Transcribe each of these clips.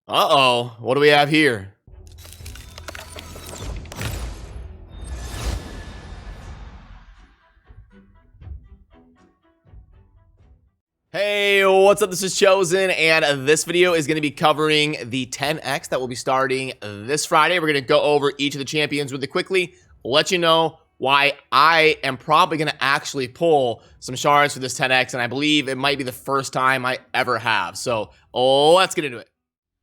Uh-oh, what do we have here? Hey, what's up? This is Chosen, and this video is going to be covering the 10X that will be starting this Friday. We're going to go over each of the champions really quickly, let you know why I am probably going to actually pull some shards for this 10X, and I believe it might be the first time I ever have. So let's get into it.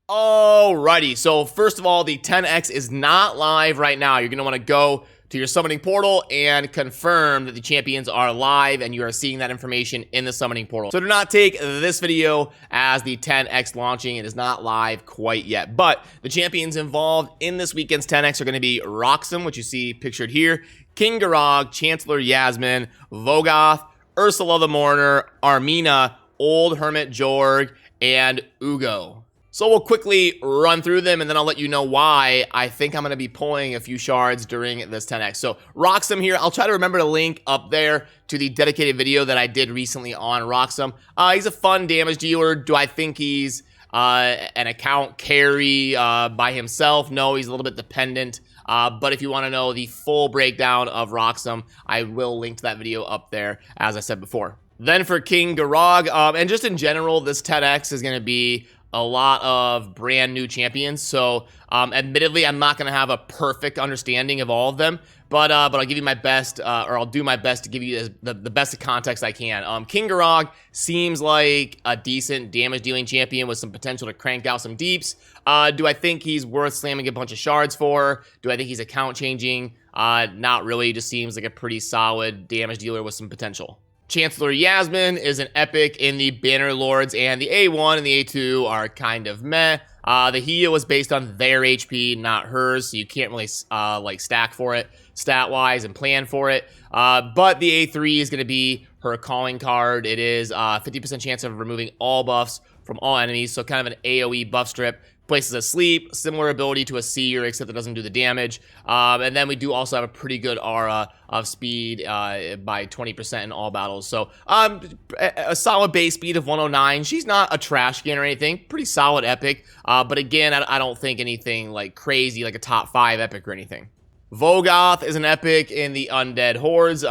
Alrighty, so first of all, the 10X is not live right now. You're going to want to go to your summoning portal and confirm that the champions are live and you are seeing that information in the summoning portal. So do not take this video as the 10X launching. It is not live quite yet, but the champions involved in this weekend's 10X are going to be Roxum, which you see pictured here, King Garog, Chancellor Yasmin, Vogoth, Ursula the Mourner, Armina, Old Hermit Jorg, and Ugo. So we'll quickly run through them, and then I'll let you know why I think I'm going to be pulling a few shards during this 10X. So Roxum here, I'll try to remember to link up there to the dedicated video that I did recently on Roxum. He's a fun damage dealer. Do I think he's an account carry by himself? No, he's a little bit dependent. But if you want to know the full breakdown of Roxum, I will link to that video up there, as I said before. Then for King Garog, and just in general, this 10X is going to be a lot of brand new champions. So admittedly, I'm not going to have a perfect understanding of all of them, but I'll give you my best, or I'll do my best to give you the best of context I can. King Garog seems like a decent damage dealing champion with some potential to crank out some deeps. Do I think he's worth slamming a bunch of shards for? Do I think he's account changing? Not really. He just seems like a pretty solid damage dealer with some potential. Chancellor Yasmin is an epic in the Banner Lords, and the A1 and the A2 are kind of meh. The heal is based on their HP, not hers, so you can't really like stack for it stat-wise and plan for it. But the A3 is going to be her calling card. It is 50% chance of removing all buffs from all enemies, so kind of an AoE buff strip. Places asleep, similar ability to a seer, except it doesn't do the damage. And then we do also have a pretty good aura of speed by 20% in all battles. So a solid base speed of 109. She's not a trash can or anything. Pretty solid epic. But again, I don't think anything like crazy, like a top 5 epic or anything. Vogoth is an epic in the Undead Hordes.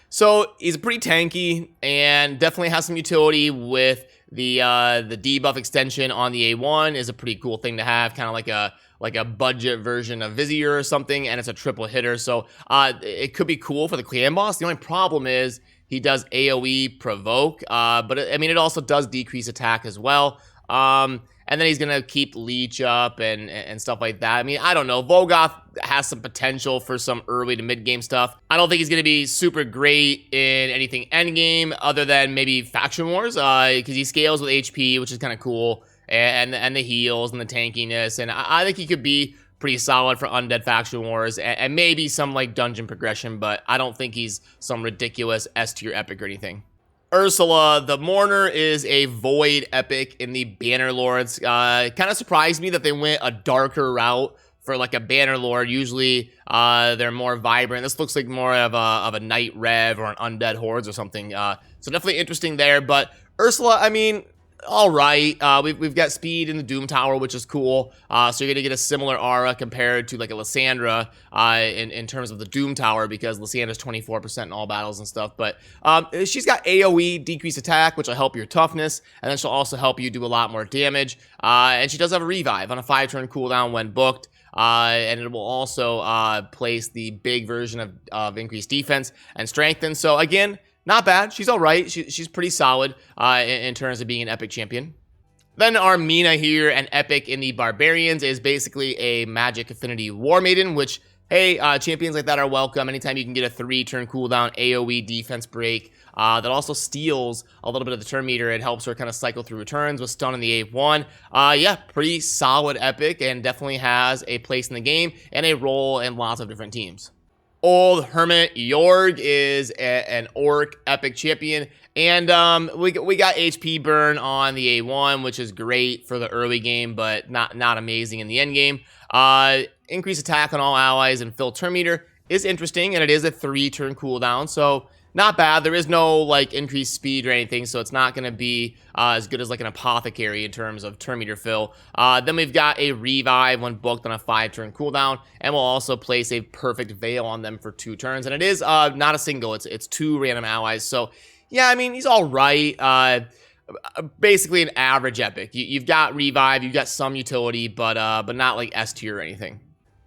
So he's pretty tanky and definitely has some utility with the debuff extension on the A1 is a pretty cool thing to have, kind of like a budget version of Vizier or something, and it's a triple hitter, so it could be cool for the clan boss. The only problem is he does AoE provoke, but I mean it also does decrease attack as well. And then he's going to keep leech up and stuff like that. I mean, I don't know. Vogoth has some potential for some early to mid-game stuff. I don't think he's going to be super great in anything endgame other than maybe Faction Wars, because he scales with HP, which is kind of cool, and the heals and the tankiness. And I think he could be pretty solid for Undead Faction Wars and maybe some like dungeon progression, but I don't think he's some ridiculous S-tier epic or anything. Ursula the Mourner is a void epic in the Banner Lords. Kind of surprised me that they went a darker route for like a Banner Lord. Usually they're more vibrant. This looks like more of a Night Rev or an Undead Hordes or something. So definitely interesting there. But Ursula, I mean, all right. We've got speed in the Doom Tower, which is cool. So you're going to get a similar aura compared to like a Lysandra in terms of the Doom Tower, because Lysandra's 24% in all battles and stuff. But she's got AoE, decreased attack, which will help your toughness, and then she'll also help you do a lot more damage. And she does have a revive on a 5-turn cooldown when booked. And it will also place the big version of increased defense and strengthen. So again, not bad. She's all right. She's pretty solid in terms of being an epic champion. Then Armina here, an epic in the Barbarians, is basically a Magic Affinity War Maiden, which, hey, champions like that are welcome. Anytime you can get a 3-turn cooldown AoE defense break that also steals a little bit of the turn meter, it helps her kind of cycle through returns with stun in the A1. Yeah, pretty solid epic and definitely has a place in the game and a role in lots of different teams. Old Hermit Jorg is an orc epic champion, and we got HP burn on the A1, which is great for the early game, but not amazing in the end game. Increased attack on all allies and fill turn meter is interesting, and it is a 3-turn cooldown, so not bad. There is no like increased speed or anything, so it's not going to be as good as like an apothecary in terms of turn meter fill. Then we've got a revive when booked on a 5-turn cooldown, and we'll also place a perfect veil on them for 2 turns. And it is not a single; it's 2 random allies. So yeah, I mean he's all right. Basically an average epic. You've got revive, you've got some utility, but not like S tier or anything.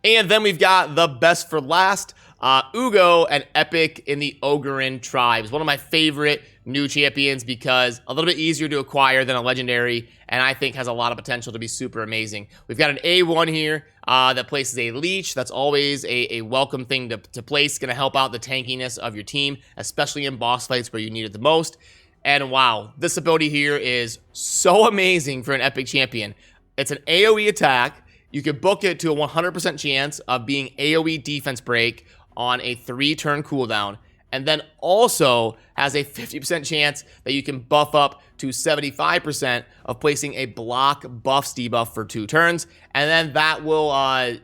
And then we've got the best for last, Ugo, an epic in the Ogrein tribes. One of my favorite new champions because a little bit easier to acquire than a legendary, and I think has a lot of potential to be super amazing. We've got an A1 here that places a leech. That's always a welcome thing to place. Going to help out the tankiness of your team, especially in boss fights where you need it the most. And wow, this ability here is so amazing for an epic champion. It's an AoE attack. You can book it to a 100% chance of being AoE defense break on a 3-turn cooldown, and then also has a 50% chance that you can buff up to 75% of placing a block buffs debuff for 2 turns, and then that will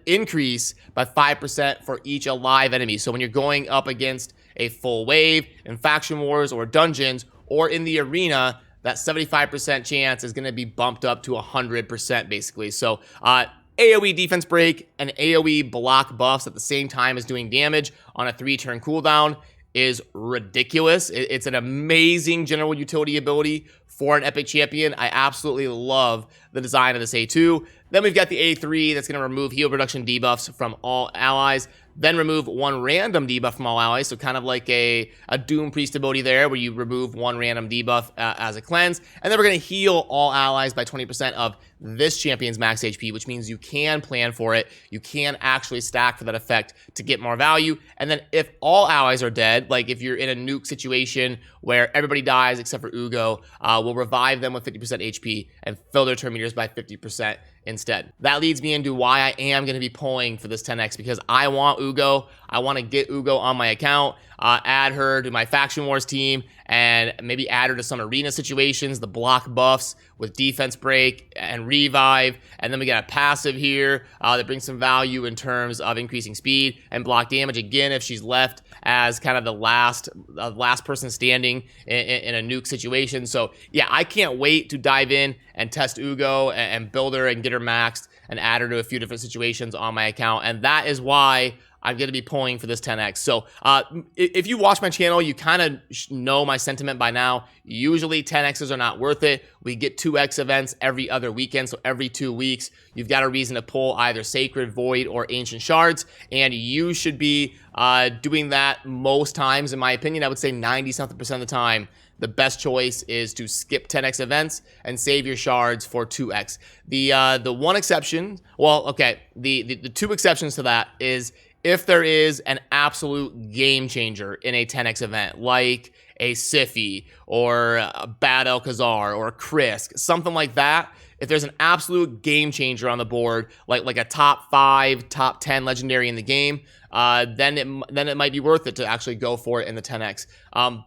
increase by 5% for each alive enemy. So when you're going up against a full wave in faction wars or dungeons or in the arena, that 75% chance is going to be bumped up to 100% basically. So AoE defense break and AoE block buffs at the same time as doing damage on a 3-turn cooldown is ridiculous. It's an amazing general utility ability for an epic champion. I absolutely love the design of this A2. Then we've got the A3 that's going to remove heal reduction debuffs from all allies, then remove 1 random debuff from all allies, so kind of like a Doom Priest ability there, where you remove 1 random debuff as a cleanse, and then we're going to heal all allies by 20% of this champion's max HP, which means you can plan for it, you can actually stack for that effect to get more value, and then if all allies are dead, like if you're in a nuke situation where everybody dies except for Ugo, we'll revive them with 50% HP and fill their turn meters by 50% instead. That leads me into why I am going to be pulling for this 10x, because I want Ugo. I want to get Ugo on my account, add her to my Faction Wars team, and maybe add her to some arena situations, the block buffs with defense break and revive, and then we got a passive here that brings some value in terms of increasing speed and block damage, again, if she's left as kind of the last person standing in a nuke situation. So yeah, I can't wait to dive in and test Ugo and build her and get her maxed and add her to a few different situations on my account, and that is why I'm going to be pulling for this 10x. So if you watch my channel, you kind of know my sentiment by now. Usually 10x's are not worth it. We get 2x events every other weekend, so every 2 weeks, you've got a reason to pull either Sacred, Void, or Ancient Shards, and you should be doing that most times, in my opinion. I would say 90-something% of the time. The best choice is to skip 10x events and save your shards for 2x. The one exception, well, okay, the 2 exceptions to that is if there is an absolute game changer in a 10x event, like a Sify or a Bad Alcazar or a Krisk, something like that. If there's an absolute game changer on the board, like a top 5, top 10 legendary in the game, then it might be worth it to actually go for it in the 10x.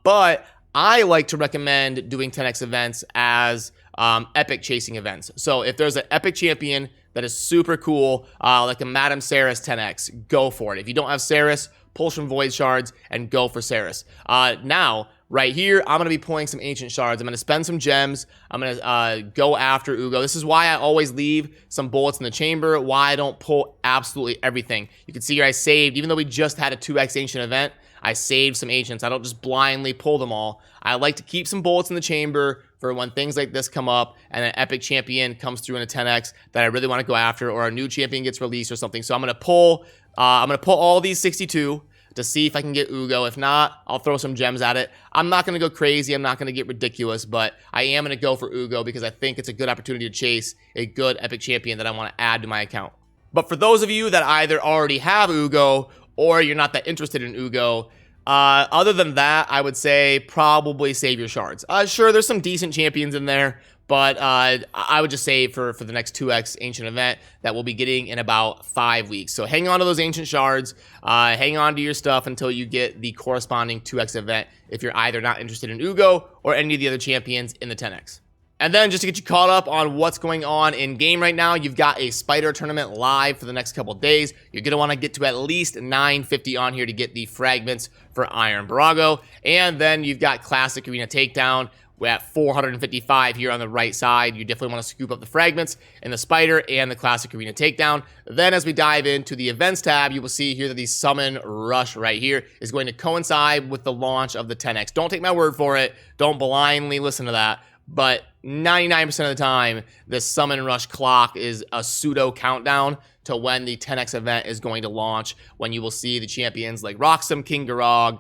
But I like to recommend doing 10x events as epic chasing events. So if there's an epic champion that is super cool, like a Madame Saris 10x, go for it. If you don't have Saris, pull some Void Shards and go for Saris. Now, right here, I'm going to be pulling some Ancient Shards. I'm going to spend some gems. I'm going to go after Ugo. This is why I always leave some bullets in the chamber, why I don't pull absolutely everything. You can see here I saved, even though we just had a 2x Ancient event, I saved some Ancients. I don't just blindly pull them all. I like to keep some bullets in the chamber for when things like this come up and an epic champion comes through in a 10x that I really want to go after, or a new champion gets released or something. So I'm going to pull all these 62 to see if I can get Ugo. If not, I'll throw some gems at it. I'm not going to go crazy. I'm not going to get ridiculous, but I am going to go for Ugo because I think it's a good opportunity to chase a good epic champion that I want to add to my account. But for those of you that either already have Ugo or you're not that interested in Ugo, other than that, I would say probably save your shards. Sure, there's some decent champions in there, but I would just save for the next 2x Ancient event that we'll be getting in about 5 weeks. So hang on to those Ancient Shards, hang on to your stuff until you get the corresponding 2x event if you're either not interested in Ugo or any of the other champions in the 10x. And then just to get you caught up on what's going on in game right now, you've got a spider tournament live for the next couple days. You're going to want to get to at least 950 on here to get the fragments for Iron Barago. And then you've got Classic Arena Takedown. We're at 455 here on the right side. You definitely want to scoop up the fragments in the spider and the Classic Arena Takedown. Then as we dive into the events tab, you will see here that the Summon Rush right here is going to coincide with the launch of the 10X. Don't take my word for it. Don't blindly listen to that. But 99% of the time, the Summon Rush clock is a pseudo countdown to when the 10X event is going to launch, when you will see the champions like Roxum, King Garog,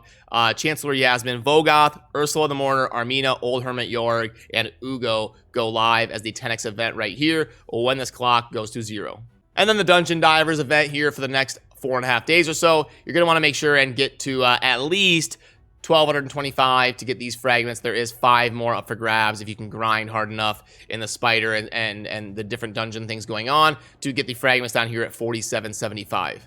Chancellor Yasmin, Vogoth, Ursula the Mourner, Armina, Old Hermit Yorg, and Ugo go live as the 10X event right here when this clock goes to 0. And then the Dungeon Divers event here for the next 4.5 days or so. You're going to want to make sure and get to at least 1,225 to get these fragments. There is 5 more up for grabs if you can grind hard enough in the spider and the different dungeon things going on to get the fragments down here at 4775.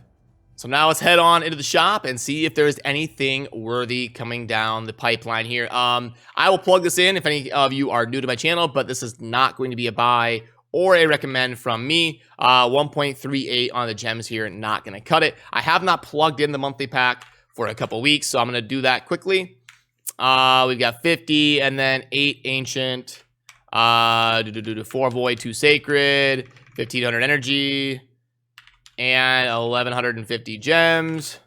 So now let's head on into the shop and see if there's anything worthy coming down the pipeline here. I will plug this in if any of you are new to my channel, but this is not going to be a buy or a recommend from me. 1.38 on the gems here, not going to cut it. I have not plugged in the monthly pack for a couple weeks, so I'm going to do that quickly. We've got 50 and then 8 ancient, 4 void, 2 sacred, 1500 energy, and 1150 gems.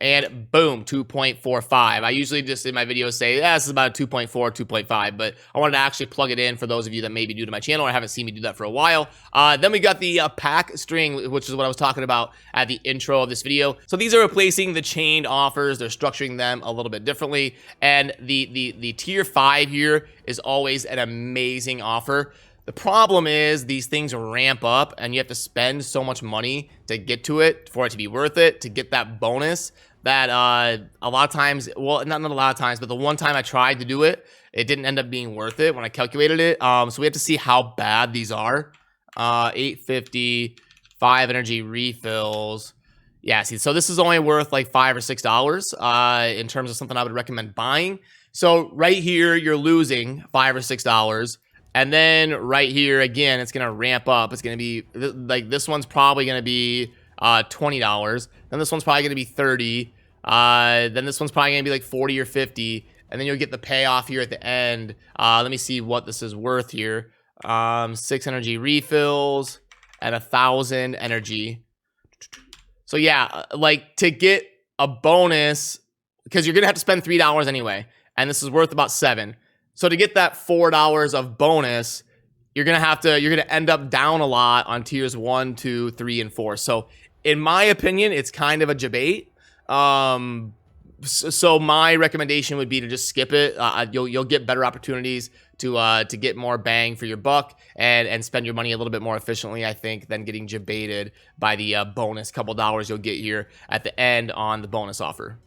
And boom, 2.45. I usually just in my videos say, yeah, this is about a 2.4, 2.5, but I wanted to actually plug it in for those of you that may be new to my channel or haven't seen me do that for a while. Then we got the pack string, which is what I was talking about at the intro of this video. So these are replacing the chained offers. They're structuring them a little bit differently. And the tier 5 here is always an amazing offer. The problem is these things ramp up and you have to spend so much money to get to it for it to be worth it, to get that bonus that a lot of times, well, not a lot of times, but the one time I tried to do it, it didn't end up being worth it when I calculated it. So we have to see how bad these are. 850, 5 energy refills. Yeah, see, so this is only worth like $5 or $6 in terms of something I would recommend buying. So right here, you're losing $5 or $6. And then right here, again, it's going to ramp up. It's going to be, like, this one's probably going to be $20. Then this one's probably going to be $30. Then this one's probably going to be like $40 or $50. And then you'll get the payoff here at the end. Let me see what this is worth here. 6 energy refills and 1,000 energy. So yeah, like, to get a bonus, because you're going to have to spend $3 anyway. And this is worth about $7. So to get that $4 of bonus, you're gonna end up down a lot on tiers 1, 2, 3, and 4. So in my opinion, it's kind of a debate. So my recommendation would be to just skip it. You'll get better opportunities to get more bang for your buck and spend your money a little bit more efficiently, I think, than getting debated by the bonus couple dollars you'll get here at the end on the bonus offer.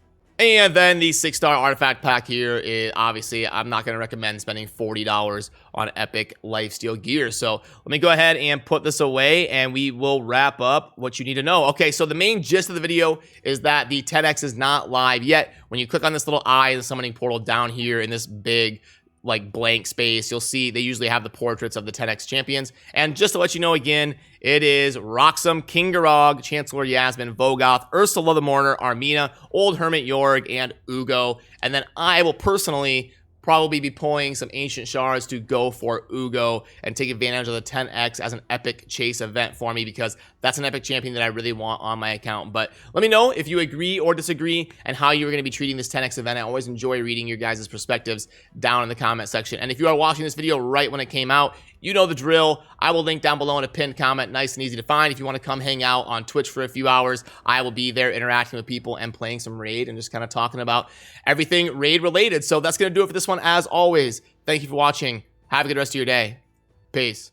And then the 6-star artifact pack here is, obviously, I'm not going to recommend spending $40 on epic lifesteal gear. So let me go ahead and put this away and we will wrap up what you need to know. Okay, so the main gist of the video is that the 10X is not live yet. When you click on this little eye, the summoning portal down here in this big, like, blank space, you'll see they usually have the portraits of the 10X champions. And just to let you know again, it is Roxum, King Garog, Chancellor Yasmin, Vogoth, Ursula the Mourner, Armina, Old Hermit Yorg, and Ugo. And then I will personally probably be pulling some ancient shards to go for Ugo and take advantage of the 10X as an epic chase event for me, because that's an epic champion that I really want on my account. But let me know if you agree or disagree and how you're going to be treating this 10X event. I always enjoy reading your guys' perspectives down in the comment section. And if you are watching this video right when it came out, you know the drill. I will link down below in a pinned comment, nice and easy to find. If you want to come hang out on Twitch for a few hours, I will be there interacting with people and playing some Raid and just kind of talking about everything Raid related. So that's going to do it for this one. As always, thank you for watching. Have a good rest of your day. Peace.